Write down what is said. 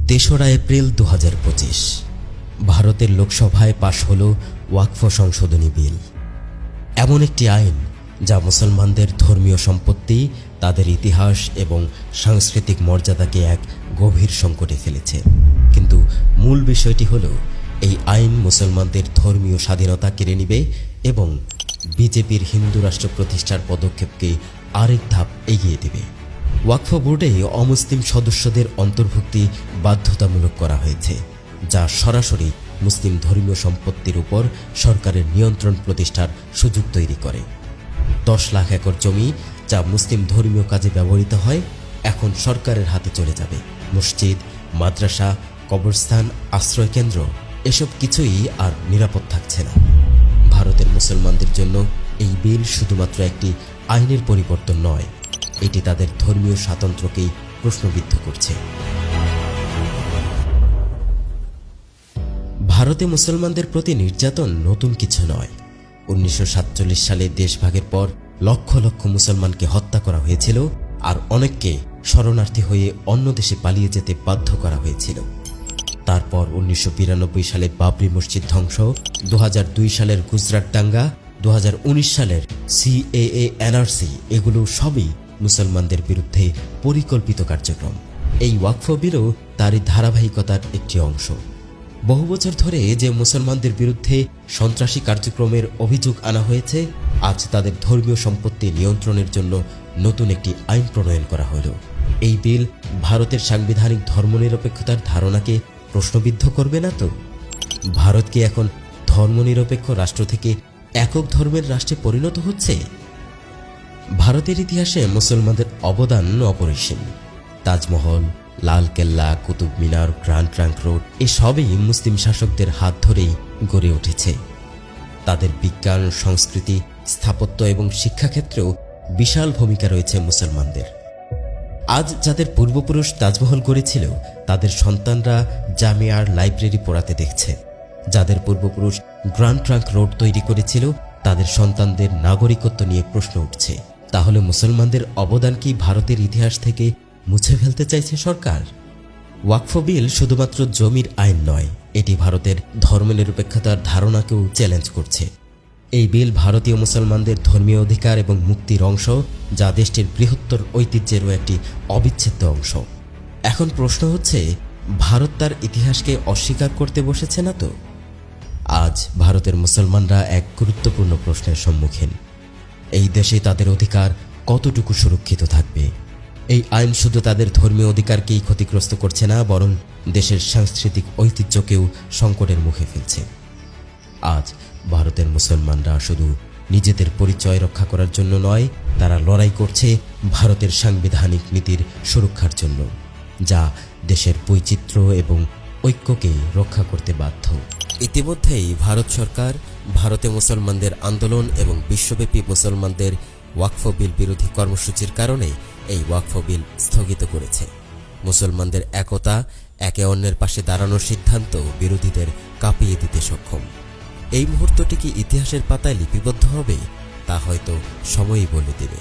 তেসরা এপ্রিল 2025 ভারতের লোকসভায় পাশ হল ওয়াকফ সংশোধনী বিল। এমন একটি আইন যা মুসলমানদের ধর্মীয় সম্পত্তি, তাদের ইতিহাস এবং সাংস্কৃতিক মর্যাদাকে এক গভীর সংকটে ফেলেছে। কিন্তু মূল বিষয়টি হল, এই আইন মুসলমানদের ধর্মীয় স্বাধীনতা কেড়ে নেবে এবং বিজেপির হিন্দু রাষ্ট্র প্রতিষ্ঠার পদক্ষেপকে আরেক ধাপ এগিয়ে দেবে। ওয়াকফ বোর্ডে অমুসলিম সদস্যদের অন্তর্ভুক্তি বাধ্যতামূলক করা হয়েছে, যা সরাসরি মুসলিম ধর্মীয় সম্পত্তির উপর সরকারের নিয়ন্ত্রণ প্রতিষ্ঠার সুযোগ তৈরি করে। 10 লাখ একর জমি যা মুসলিম ধর্মীয় কাজে ব্যবহৃত হয়, এখন সরকারের হাতে চলে যাবে। মসজিদ, মাদ্রাসা, কবরস্থান, আশ্রয়কেন্দ্র এসব কিছুই আর নিরাপদ থাকছে না। ভারতের মুসলমানদের জন্য এই বিল শুধুমাত্র একটি আইনের পরিবর্তন নয়, এটি তাদের ধর্মীয় স্বাতন্ত্র্যকেই প্রশ্নবিদ্ধ করছে। ভারতে মুসলমানদের প্রতি নির্যাতন নতুন কিছু নয়। 1947 সালে দেশভাগের পর লক্ষ লক্ষ মুসলমানকে হত্যা করা হয়েছিল, আর অনেককে শরণার্থী হয়ে অন্য দেশে পালিয়ে যেতে বাধ্য করা হয়েছিল। তারপর 1992 সালে বাবরি মসজিদ ধ্বংস, 2002 সালের গুজরাট দাঙ্গা, 2019 সালের CAA NRC, এগুলো সবই মুসলমানদের বিরুদ্ধে পরিকল্পিত কার্যক্রম। এই ওয়াকফ বিলও তারই ধারাবাহিকতার একটি অংশ। বহু বছর ধরে যে মুসলমানদের বিরুদ্ধে সন্ত্রাসী কার্যক্রমের অভিযোগ আনা হয়েছে, আজ তাদের ধর্মীয় সম্পত্তি নিয়ন্ত্রণের জন্য নতুন একটি আইন প্রণয়ন করা হলো। এই বিল ভারতের সাংবিধানিক ধর্মনিরপেক্ষতার ধারণাকে প্রশ্নবিদ্ধ করবে না তো? ভারত কি এখন ধর্মনিরপেক্ষ রাষ্ট্র থেকে একক ধর্মের রাষ্ট্রে পরিণত হচ্ছে? ভারতের ইতিহাসে মুসলমানদের অবদান অপরিসীম। Taj Mahal, Lal Qila, Qutub Minar, grand trunk road এসবই মুসলিম শাসকদের হাত ধরেই গড়ে উঠেছে। তাদের বিজ্ঞান, সংস্কৃতি, স্থাপত্য এবং শিক্ষাক্ষেত্রেও বিশাল ভূমিকা রয়েছে মুসলমানদের। আজ যাদের পূর্বপুরুষ তাজমহল গড়েছিল, তাদের সন্তানরা জামিয়ার লাইব্রেরি পড়াতে দেখছে। যাদের পূর্বপুরুষ গ্র্যান্ড ট্রাঙ্ক রোড তৈরি করেছিল, তাদের সন্তানদের নাগরিকত্ব নিয়ে প্রশ্ন উঠছে। তাহলে মুসলমানদের অবদান কি ভারতের ইতিহাস থেকে মুছে ফেলতে চাইছে সরকার? ওয়াকফ বিল শুধুমাত্র জমির আইন নয়, এটি ভারতের ধর্মনিরপেক্ষতার ধারণাকেও চ্যালেঞ্জ করছে। এই বিল ভারতীয় মুসলমানদের ধর্মীয় অধিকার এবং মুক্তির অংশ, যা দেশটির বৃহত্তর ঐতিহ্যেরও একটি অবিচ্ছেদ্য অংশ। এখন প্রশ্ন হচ্ছে, ভারত তার ইতিহাসকে অস্বীকার করতে বসেছে না তো? আজ ভারতের মুসলমানরা এক গুরুত্বপূর্ণ প্রশ্নের সম্মুখীন। এই দেশে তাদের অধিকার কতটুকু সুরক্ষিত থাকবে? এই আইন শুধু তাদের ধর্মীয় অধিকারকেই ক্ষতিগ্রস্ত করছে না, বরং দেশের সাংস্কৃতিক ঐতিহ্যকেও সংকটের মুখে ফেলছে। আজ ভারতের মুসলমানরা শুধু নিজেদের পরিচয় রক্ষা করার জন্য নয়, তারা লড়াই করছে ভারতের সাংবিধানিক নীতির সুরক্ষার জন্য, যা দেশের বৈচিত্র্য এবং ঐক্যকে রক্ষা করতে বাধ্য। ইতিমধ্যেই ভারত সরকার ভারতে মুসলমানদের আন্দোলন এবং বিশ্বব্যাপী মুসলমানদের ওয়াকফ বিল বিরোধী কর্মসূচির কারণে এই ওয়াকফ বিল স্থগিত করেছে। মুসলমানদের একতা, একে অন্যের পাশে দাঁড়ানোর সিদ্ধান্ত বিরোধীদের কাঁপিয়ে দিতে সক্ষম। এই মুহূর্তটি কি ইতিহাসের পাতায় লিপিবদ্ধ হবে, তা হয়তো সময়ই বলে দেবে।